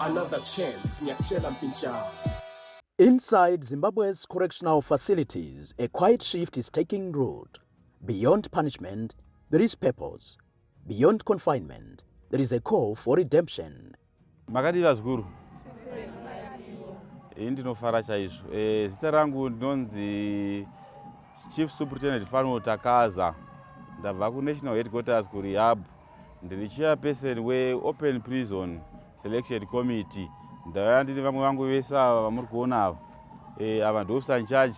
Another chance, Nyachela Mpincha. Inside Zimbabwe's correctional facilities, a quiet shift is taking root. Beyond punishment, there is purpose. Beyond confinement, there is a call for redemption. Makadi vazguru. Ndinofara chaizvo. Zita rangu ndinonzi Chief Superintendent Parole Takaza. Ndabva ku National Headquarters ku Rehab. Ndiri chairperson we Open Prison Selection Committee. Ndauya ndine vamwe vangu vese ava vamuri kuona ava. Ava ndiofficer in charge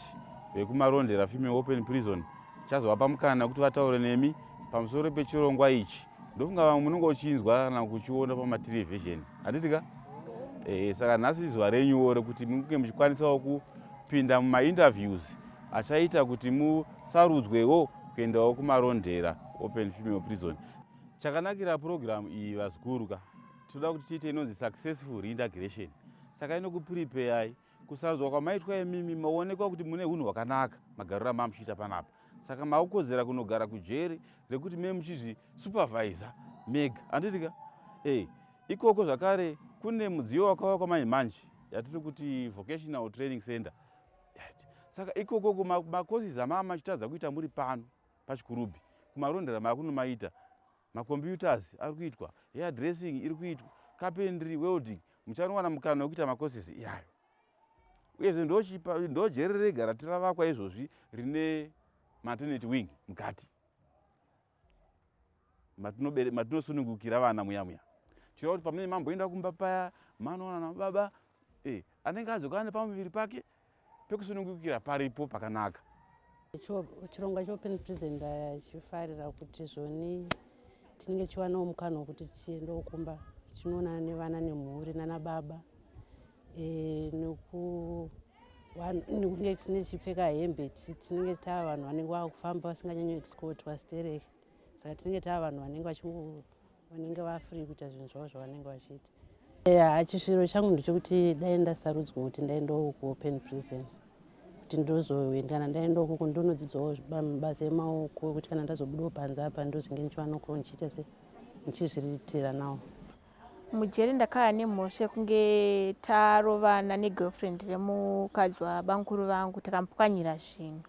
vekumarondera female open prison. Chazovapa mukana kuti vataure nemi pamusoro pechirongwa ichi. Ndofunga vamwe munenge uchinzwa kana kuchiona pamatelevhizheni. Handitika? Saka nhasi zuva renyu rekuti munge muchikwanisawo kupinda mumainterviews achaita kuti musarudzwewo kuendawo kumarondera open female prison. Chakanakira program iyi vaziguruka. Toda kuti tiite inonzi successful reintegration. Saka inokuprepare kusarudzwa kwamaitwa imimi maonekwa kuti mune hunhu hwakanaka magariro amamuchita panapa. Saka maukodzera kunogara kujeri rekuti me muchizvisupervisa mega. Handitika? Ikoko zvakare kune mudziyo wakauya kwamanje yatiri kuti vocational training center. Saka ikoko macourses amama machitadza kuita muri pano pachikurubhi. Kumarondera makunomaita. Macomputers ari kuitwa, hair dressing iri kuitwa, carpentry, welding, muchanowana mukana wekuita macourses iyayo. Uyezve ndojeri rega ratiravakwa izvozvi rine maternity wing mukati. Matinosunungukira vana muya. Chirava kuti pamene mamboenda kumba paya, manoona nababa, anenge adzokana pamuviri pake, pekusunungukira paripo pakanaka. Chirongwa cheopen prison ndachifarira kuti zvoni tinenge chiwanawo mukana wekuti tiendewo kumba tinoonana nevana nemhuri nana baba nekunge tichipfeka hembe tinenge tava vanhu vanenge vakufamba vasinganyanyo escortwa stereke. Saka tinenge tava vanhu vanenge vafree kuita zvinhu zvavo zvavanenge vachiita. Chisviro changu ndechekuti dai ndasarudzwa kuti ndaendawo kuopen prison kuti ndozoendana ndaenda ukoko ndonodzidzawo mabasa emaoko kuti kana ndazobudawo panze apa ndozvinge ndichiwanawo ndichiita ndichizviritira nawo. Mujeri ndakaya nemhosva yekunge tarovana negirlfriend remukadzi wabankuru vangu takamupwanyira zvinhu.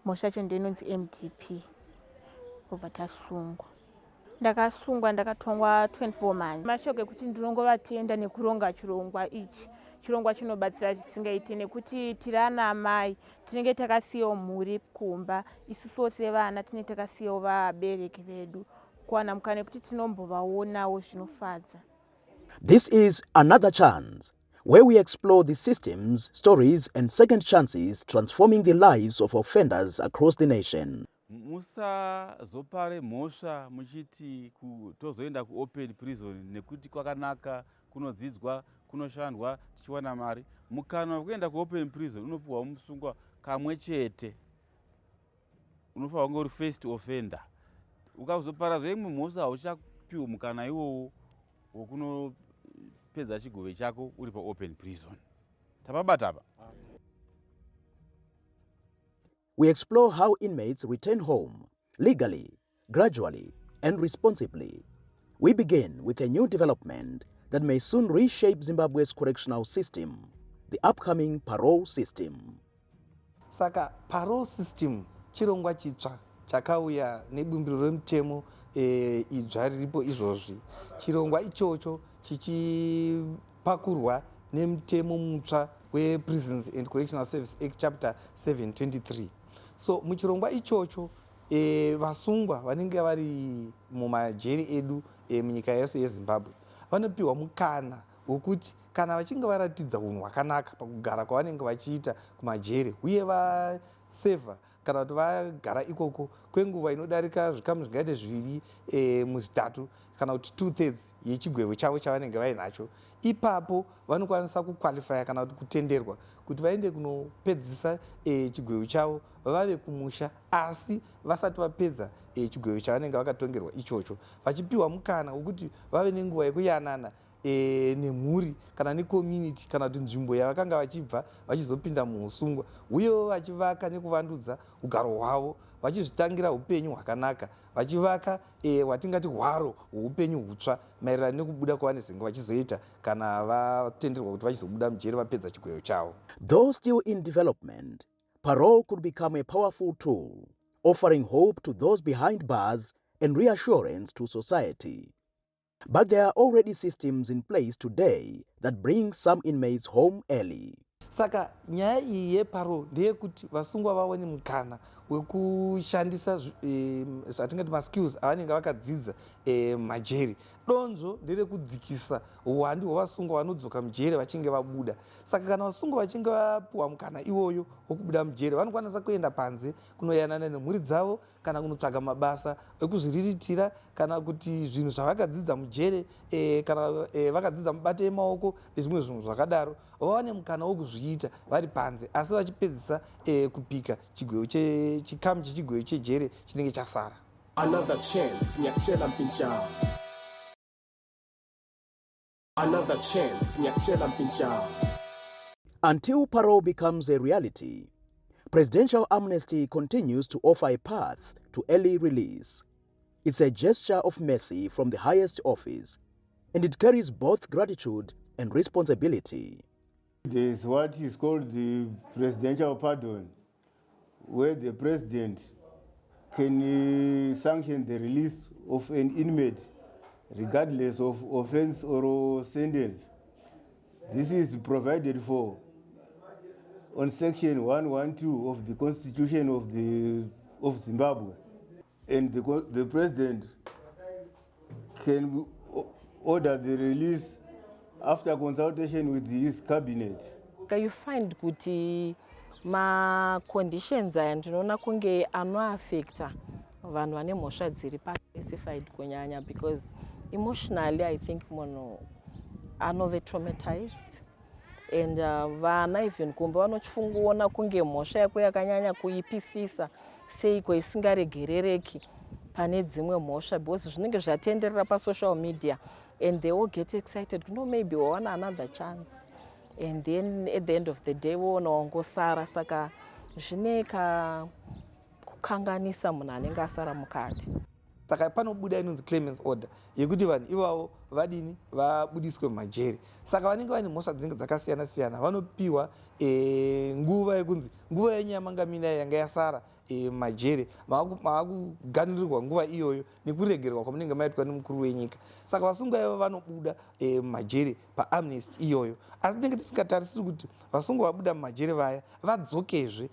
Mhosva yacho ndinonzi MDP. Obva tasungwa. Ndakasungwa ndakatongwa 24 months. Mashoko ekuti ndinongova tenda nekuronga chirongwa ichi. Chirongwa chinobatsira zvisingaite nekuti tiri ana amai tinenge takasiyawo mhuri kumba, isusu sevana tinenge takasiyawo vabereki vedu kuwana mukana kuti tinombovaonawo zvinofadza. This is Another Chance, where we explore the systems, stories and second chances transforming the lives of offenders across the nation. Musazopare mhosva muchiti tozoenda kuopen prison nekuti kwakanaka kunodzidzwa kunoshandwa tichiwana mari. Mukana wekuenda kuopen prison unopiwa musungwa kamwe chete. Unofanira kunge uri first offender. Ukazopara zvimwe mhosva hauchapiwa mukana iwowo wokunopedza chigove chako uri paopen prison. Tapabatapa. We explore how inmates return home, legally, gradually, and responsibly. We begin with a new development that may soon reshape Zimbabwe's correctional system, the upcoming parole system. Saka parole system chirongwa chitsva chakauya nebumbiro remutemo idzva riripo izvozvi. Chirongwa ichocho chichipakurwa nemutemo mutsva we-Prisons and Correctional Service Act Chapter 723. So muchirongwa ichocho vasungwa vanenge vari mumajeri edu munyika yose yeZimbabwe vanopiwa mukana wokuti kana vachinge varatidza unhu hwakanaka pakugara kwavanenge vachiita kumajeri uye vasevha kana kuti vagara ikoko kwenguva inodarika zvikamu zvingaite 2 muzvitatu kana kuti 2/3 yechigwevo chavo chavanenge vainacho, ipapo vanokwanisa kuqualifya kana kuti kutenderwa kuti vaende kunopedzisa chigwevo chavo vave kumusha, asi vasati vapedza chigwevo chavanenge vakatongerwa ichocho, vachipiwa mukana wokuti vave nenguva yekuyanana nemhuri kana necommunity kana kuti nzvimbo yavakanga vachibva vachizopinda muusungwa, uyewo vachivaka nekuvandudza ugaro hwavo, vachizvitangira upenyu hwakanaka, vachivaka hwatingati hwaro hweupenyu hutsva maererano nekubuda kwavanezenge vachizoita kana vatenderwa kuti vachizobuda mujeri vapedza chigweyo chavo. Though still in development, parole could become a powerful tool, offering hope to those behind bars and reassurance to society. But there are already systems in place today that bring some inmates home early. Saka nyaya iyi yeparole ndeyekuti vasungwa vaone mukana wekushandisa zvatingati maskills avanenge vakadzidza majeri. Donzvo nderekudzikisa uwandu hwevasungwa vanodzoka mujeri vachinge vabuda. Saka kana vasungwa vachinge vapuwa mukana iwoyo wokubuda mujeri, vanokwanisa kuenda panze kunoyanana nemhuri dzavo kana kunotsvaga mabasa ekuzviriritira kana kuti zvinhu zvavakadzidza mujeri kana vakadzidza mubato yemaoko nezvimwe zvinhu zvakadaro, vawane mukana wokuzviita vari panze asi vachipedzisa kupika chikamu chechigweyo chejeri chinenge chasara. Another chance, nyakchela mpincha. Another chance, nyakchela mpincha. Until parole becomes a reality, presidential amnesty continues to offer a path to early release. It's a gesture of mercy from the highest office, and it carries both gratitude and responsibility. There is what is called the presidential pardon, where the president can sanction the release of an inmate regardless of offense or sentence. This is provided for on section 112 of the Constitution of Zimbabwe. And the president can order the release after consultation with his cabinet. You find kuti ma conditions aya ndinoona kunge anoaffecta vanhu vane mhosva dziri paspecified kunyanya, because emotionally I think munhu anove traumatized, and vana even kumbe vanochifungoona kunge mhosva yako yakanyanya kuipisisa seiko isingaregerereki pane dzimwe mhosva, because zvinenge zvatenderera pasocial media and they all get excited, no, maybe we want another chance, and then at the end of the day wona wangosara. Saka zvine kukanganisa munhu anenge asara mukati. Saka panobuda inonzi clearance order yekuti vanhu ivavo vadini vabudiswe mumajeri. Saka vanenge vane mhosva dzinenge dzakasiyana siyana vanopiwa nguva yekunzi nguva yenyamangamina yanga yasara majeri maakuganirirwa nguva iyoyo nekuregerwa kwamunenge maitwa nemukuru wenyika. Saka vasungwa ivo vanobuda majeri paamnesty iyoyo, asi tinenge tisingatarisiri kuti vasungwa vabuda mumajeri vaya vadzokezve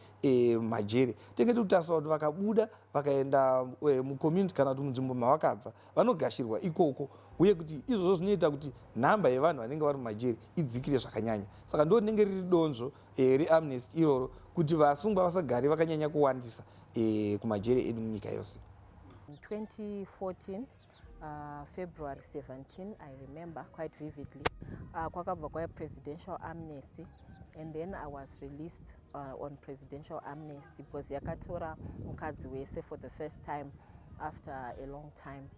majeri. Tinenge titarisa kuti vakabuda vakaenda mucommunity kana kuti munzvimbo mavakabva vanogashirwa ikoko, uye kuti izvozvo zvinoita kuti nhamba yevanhu vanenge vari mumajeri idzikire zvakanyanya. Saka ndo rinenge riri donzvo reamnesty iroro kuti vasungwa vasagare vakanyanya kuwandisa kumajeri edu munyika yose. In 2014 February 17, I remember quite vividly, kwakabva kwaya presidential amnesty, and then I was released on presidential amnesty because yakatora mukadzi wese for the first time after a long time.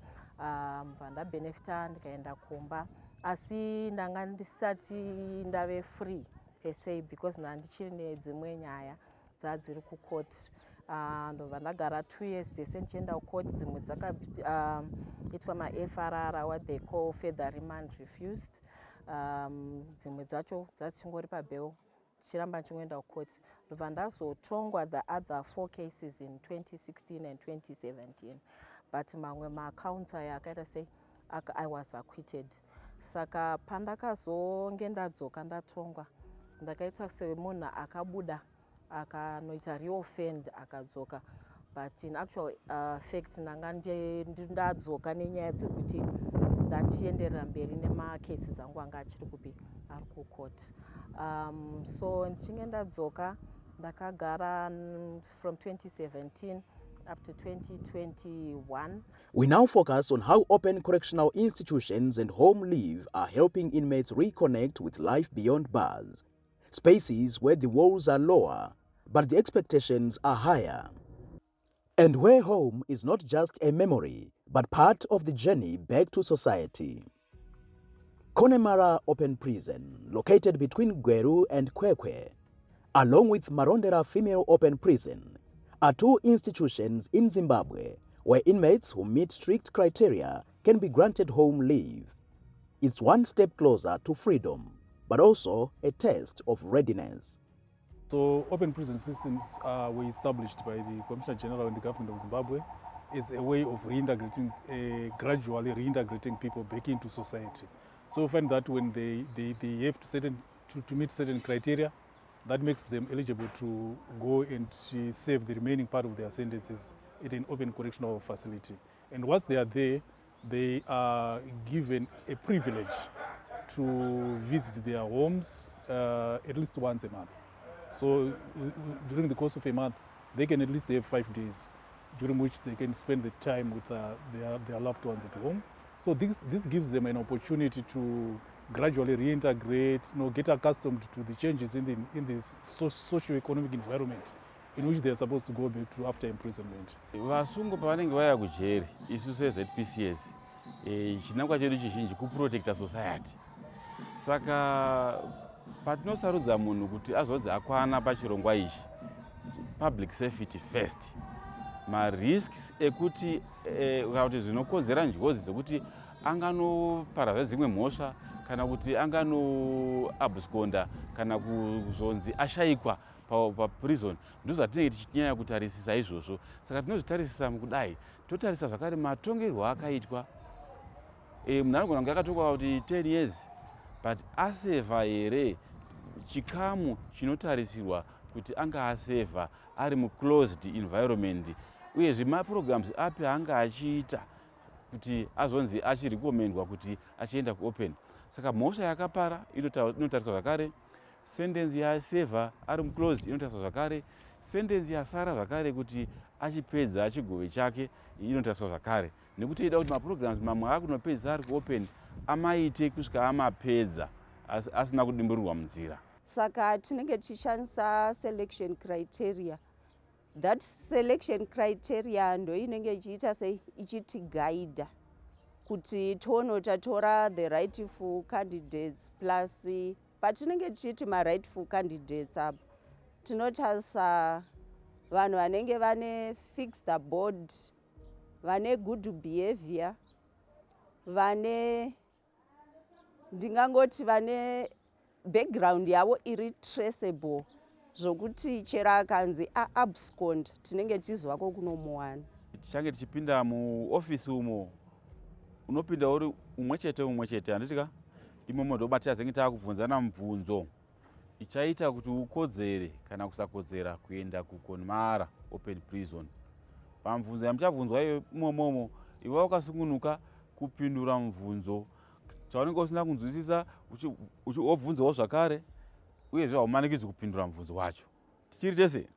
Vandabenefita ndikaenda kumba, asi ndanga ndisati ndave free per se because nandichiri nedzimwe nyaya dzadziri kucourt. Ndobva ndagara 2 years dzese ndichienda kucourt, dzimwe dzakaitwa maFRR, what they call further remand refused, dzimwe dzacho dzachingori pabail, ndichiramba ndichingoenda kucourt. Ndobva ndazotongwa the other 4 cases in 2016 and 2017, but mamwe maaccounts aya akaita sei I was acquitted. Saka pandakazonge ndadzoka ndatongwa, ndakaita semunhu akabuda akanoita reoffend akadzoka, but in actual fact ndanga ndadzoka nenyaya dzekuti ndachienderera mberi nemacases angu anga achiri kupi ari kucourt. So ndichinge ndadzoka ndakagara from 2017 up to 2021. We now focus on how open correctional institutions and home live are helping inmates reconnect with life beyond bars, spaces where the walls are lower, but the expectations are higher, and where home is not just a memory, but part of the journey back to society. Connemara Open Prison, located between Gweru and Kwekwe, along with Marondera Female Open Prison, are two institutions in Zimbabwe where inmates who meet strict criteria can be granted home leave. It's one step closer to freedom, but also a test of readiness. So open prison systems were established by the Commissioner General and the government of Zimbabwe as a way of reintegrating, gradually reintegrating people back into society. So we find that when they have to meet certain criteria, that makes them eligible to go and serve the remaining part of their sentences at an open correctional facility. And once they are there, they are given a privilege to visit their homes at least once a month. So during the course of a month, they can at least have 5 days during which they can spend the time with their loved ones at home. So this gives them an opportunity to gradually reintegrate, get accustomed to the changes in the socio-economic environment in which they are supposed to go back to after imprisonment. Vasungu pavanenge vaya kujeri, isusu ZPCS, chinangwa chedu chizhinji kuprotecta society. Saka patinosarudza munhu kuti azodzi akwana pachirongwa ichi, public safety first. Marisks ekuti kuti zvinokonzera njodzi dzekuti anganoparadza dzimwe mhosva kana kuti anganoabsconda kana kuzonzi ashayikwa paprison ndozvatinenge tichinyanya kutarisisa izvozvo. Saka tinozvitarisisa mukudai totarisa zvakare matongerwo akaitwa. Munhu anogona kunge akatongwa kuti 10 years but aseva here chikamu chinotarisirwa kuti anga aseva ari muclosed environment, uyezve maprograms api anga achiita kuti azonzi achirekomendwa kuti achienda kuopen. Saka mhosva yakapara inotariswa zvakare, sentence yaseva ari muclosed inotariswa zvakare, sentence yasara zvakare kuti achipedza chigove chake inotariswa zvakare, nekuti ida kuti maprograms mamwe akunopedzisa ari kuopen amaite kusvika amapedza asina kudimburirwa munzira. Saka tinenge tichishandisa selection criteria. That selection criteria ndo inenge ichiita ichitiguida kuti tatora the rightful candidates plus patinenge tichiti rightful candidates apa tinotarisa vanhu vanenge vane fixed board, vane good behavior, vane ndingangoti vane background yavo iri traceable zvokuti chero akanzi aabscond tinenge tichizwako kunomuwana. Tichange tichipinda muofisi umo unopinda uri umwe chete handitika imomo ndobatira zenge taakubvunzana mubvunzo ichaita kuti ukodzere kana kusakodzera kuenda kuConnemara Open Prison. Pamubvunzo yamuchabvunzwa imomomo iwe wakasungunuka kupindura mubvunzo chaunenge usina kunzwisisa wobvunzawo zvakare uyezve haumanikidzwi kupindura mubvunzo wacho. Tichiri tese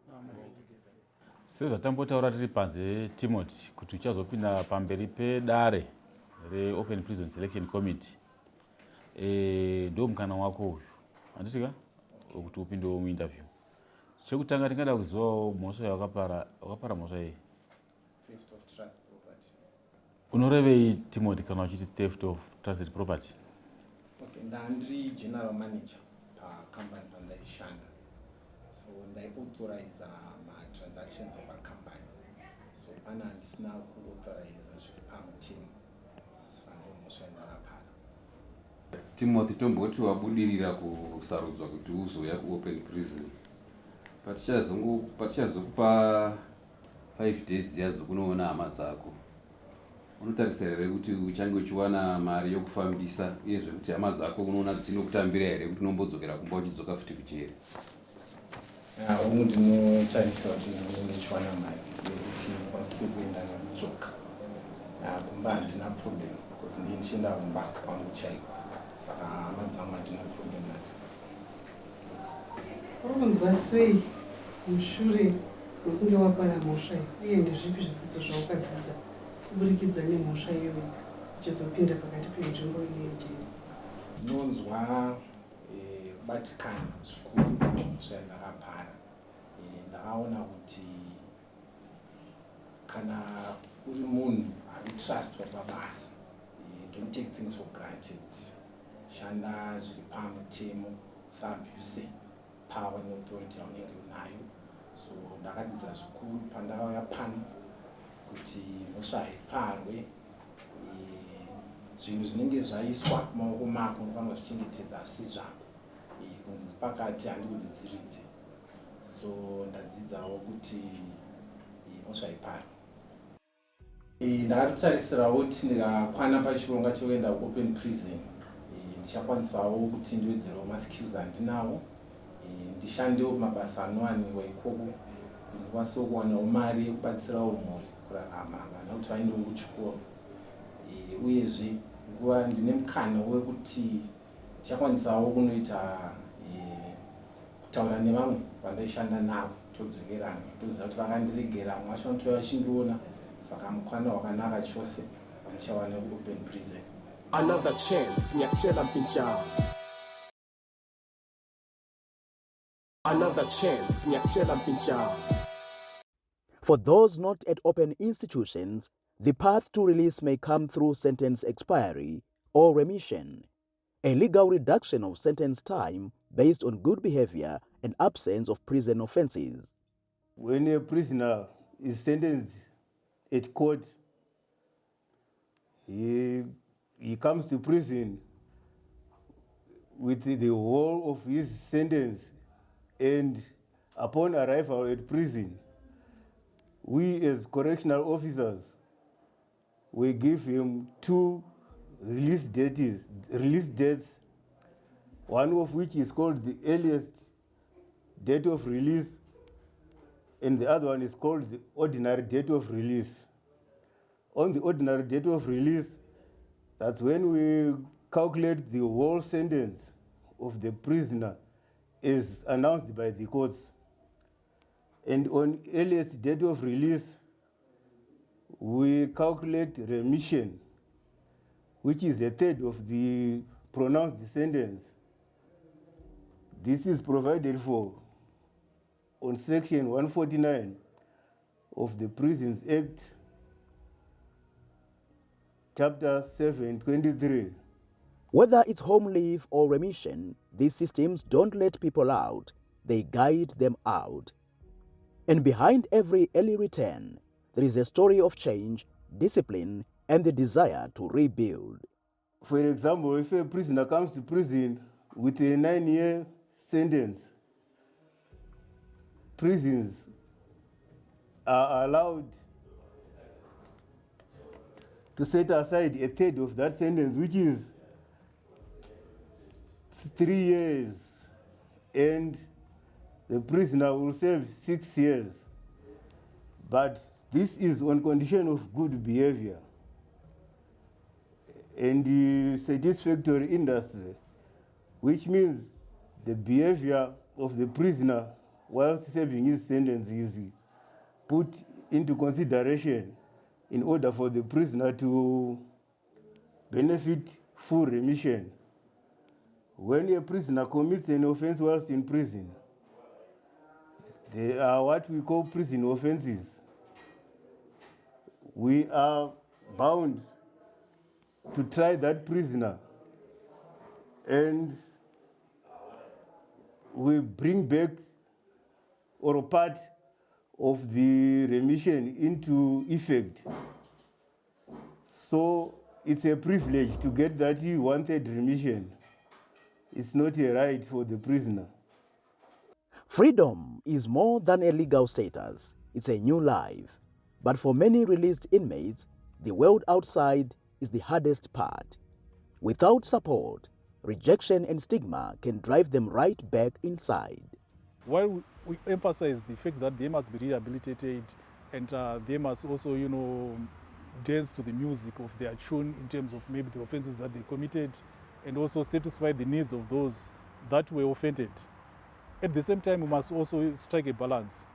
sezvatambotaura tiri panze Timothy kuti uchazopinda pamberi pedare reOpen Prison Selection Committee, ndo mukana wako uyu handitika kuti upindewo muinterview. Chekutanga tingada kuzivawo mhosva yakapara mhosva yei? Theft of trust property. Unorevei Timothy kana uchiti theft of trusted property? Okay, ndandiri general manager pacompany pandaishanda, so ndaiauthorize matransactions epacompany, so pana handisina kuauthorize zviri pamutimu, saka ndomhosva yandakapara. Timothy, tomboti wabudirira kusarudzwa kuti uzouya kuopen prison, patichazokupa 5 days dziya dzokunoona hama dzako, unotarisa here kuti uchange uchiwana mari yokufambisa uyezve kuti hama dzako unoona dzinokutambira here kuti unombodzokera kumba uchidzoka futi kucheri? Umwe ndinotarisa kuti ndinenge ndichiwana mari yekuti ndikwanise kuenda nekudzoka kumba. Handina problem because ndini ndichienda kumba kwangu chaiko, saka hama dzangu handina problem nadzo. Uri kunzwa sei mushure mekunge wapara mhosva uye ndezvipi zvidzidzo zvawakadzidza kuburikidza nemhosva iyoyo uchizopinda pakati penzvimbo inejeri? Ndinonzwa kubatikana zvikuru mhosva yandakapara. Ndakaona kuti kana uri munhu ari trustwa pabasa, don't take things for granted. shanda zviri pamutemo saabuse power neauthority yaunenge unayo. So ndakadzidza zvikuru pandakauya pano kuti mhosva iparwe, zvinhu zvinenge zvaiswa mumaoko mako unofanira zvichengetedza zvisi zvako, kunzi dzipakati handikudzidziridze. So ndadzidzawo kuti mhosva iparwe. Ndakatotarisirawo kuti ndikakwana pachironga chekuenda kuopen prison ndichakwanisawo kuti ndiwedzerawo maskills andinawo, ndishandewo mabasa anowanikwa ikoko, ndikwanisewo kuwanawo mari yekubatsirawo mhuri kurarama vana kuti vaendewo kuchikoro. Uyezve nguva ndine mukana wekuti ndichakwanisawo kunoita kutaura nevamwe vandaishanda navo, todzokerana toziva kuti vakandiregera mwe vacho vanotova vachindiona, saka mukana wakanaka chose vandichawana kuopen prison. Another chance, Nyakchela Mpincha. Another chance, Nyakchela Mpincha. For those not at open institutions, the path to release may come through sentence expiry or remission, a legal reduction of sentence time based on good behavior and absence of prison offenses. When a prisoner is sentenced at court, he comes to prison with the whole of his sentence, and upon arrival at prison, we as correctional officers, we give him 2 release dates, one of which is called the earliest date of release, and the other one is called the ordinary date of release. On the ordinary date of release, that's when we calculate the whole sentence of the prisoner as announced by the courts. And on earliest date of release, we calculate remission, which is a third of the pronounced sentence. This is provided for on section 149 of the Prisons Act, chapter 723. Whether it's home leave or remission, these systems don't let people out, they guide them out. And behind every early return, there is a story of change, discipline, and the desire to rebuild. For example, if a prisoner comes to prison with a 9-year sentence, prisons are allowed to set aside a third of that sentence, which is 3 years, and the prisoner will serve 6 years. But this is on condition of good behavior and the satisfactory industry, which means the behavior of the prisoner while serving his sentence is put into consideration in order for the prisoner to benefit full remission. When a prisoner commits an offense whilst in prison, they are what we call prison offenses. We are bound to try that prisoner, and we bring back or part of the remission into effect. So it's a privilege to get that wanted remission. It's not a right for the prisoner. Freedom is more than a legal status. It's a new life. But for many released inmates, the world outside is the hardest part. Without support, rejection and stigma can drive them right back inside. While we emphasize the fact that they must be rehabilitated and they must also, dance to the music of their tune in terms of maybe the offenses that they committed, and also satisfy the needs of those that were offended. At the same time, we must also strike a balance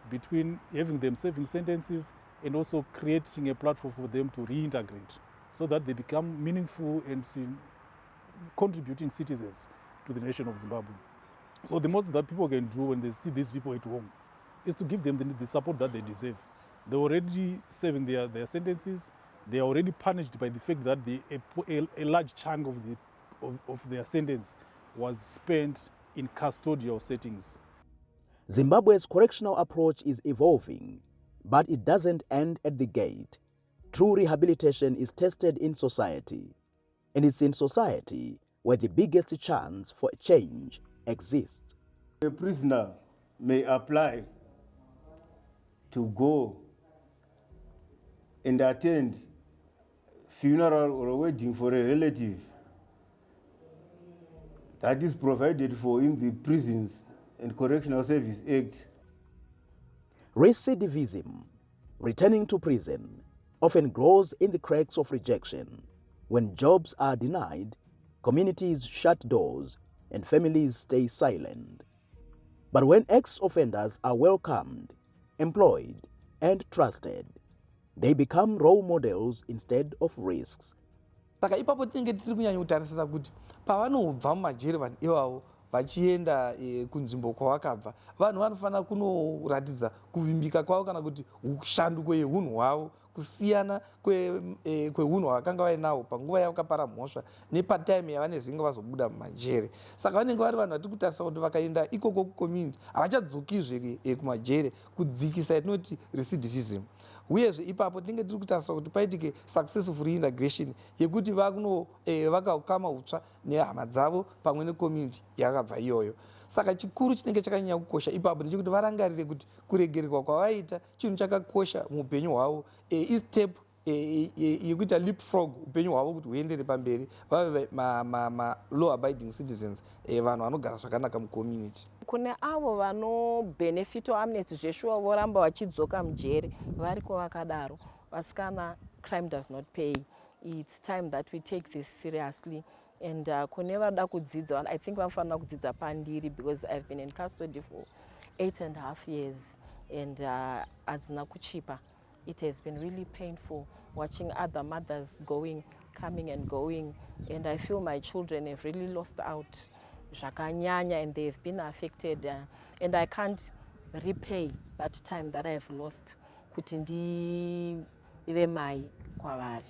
between having them serving sentences and also creating a platform for them to reintegrate so that they become meaningful and contributing citizens to the nation of Zimbabwe. So the most that people can do when they see these people at home is to give them the support that they deserve. They're already serving their sentences. They are already punished by the fact that a large chunk of the of their sentence was spent in custodial settings. Zimbabwe's correctional approach is evolving, but it doesn't end at the gate. True rehabilitation is tested in society, and it's in society where the biggest chance for change exists. A prisoner may apply to go and attend funeral or a wedding for a relative. That is provided for in the Prisons and Correctional Service Act. Recidivism, returning to prison, often grows in the cracks of rejection. When jobs are denied, communities shut doors, and families stay silent. But when ex-offenders are welcomed, employed, and trusted, they become role models instead of risks. Saka ipapo tinenge tiri kunyanya kutarisira kuti pavanobva mumajeri vanhu ivavo vachienda kunzvimbo kwavakabva, vanhu vanofanira kunoratidza kuvimbika kwavo kana kuti shanduko yeunhu hwavo kusiyana kweunhu hwavakanga vainahwo panguva yavakapara mhosva nepatime yavanezinga vazobuda mumajeri. Saka vanenge vari vanhu vatiri kutarisa kuti vakaenda ikoko kucommunity havachadzokizve kumajeri kudzikisa yatinoti recidivism. Uyezve ipapo tinenge tiri kutarisa kuti paitike successful reintegration yekuti vakakama utsva nehama dzavo pamwe necommunity yakabva iyoyo. Saka chikuru chinenge chakanyanya kukosha ipapo ndechekuti varangarire kuti kuregererwa kwavaita chinhu chakakosha muupenyu hwavo, istep yekuita leapfrog upenyu hwavo kuti huendere pamberi, vave law abiding citizens, vanhu vanogara zvakanaka mucommunity. Kune avo vanobhenefita amnesty zveshuwa voramba vachidzoka mujeri vari kwavakadaro, vasikana, crime does not pay. It's time that we take this seriously. And kune vada kudzidza, I think vanofanira kudzidza pandiri, because I've been in custody for 8.5 years and hadzina kuchipa. It has been really painful watching other mothers coming and going, and I feel my children have really lost out zvakanyanya, and they've been affected, and I can't repay that time that I've lost kuti ndive mai kwavari.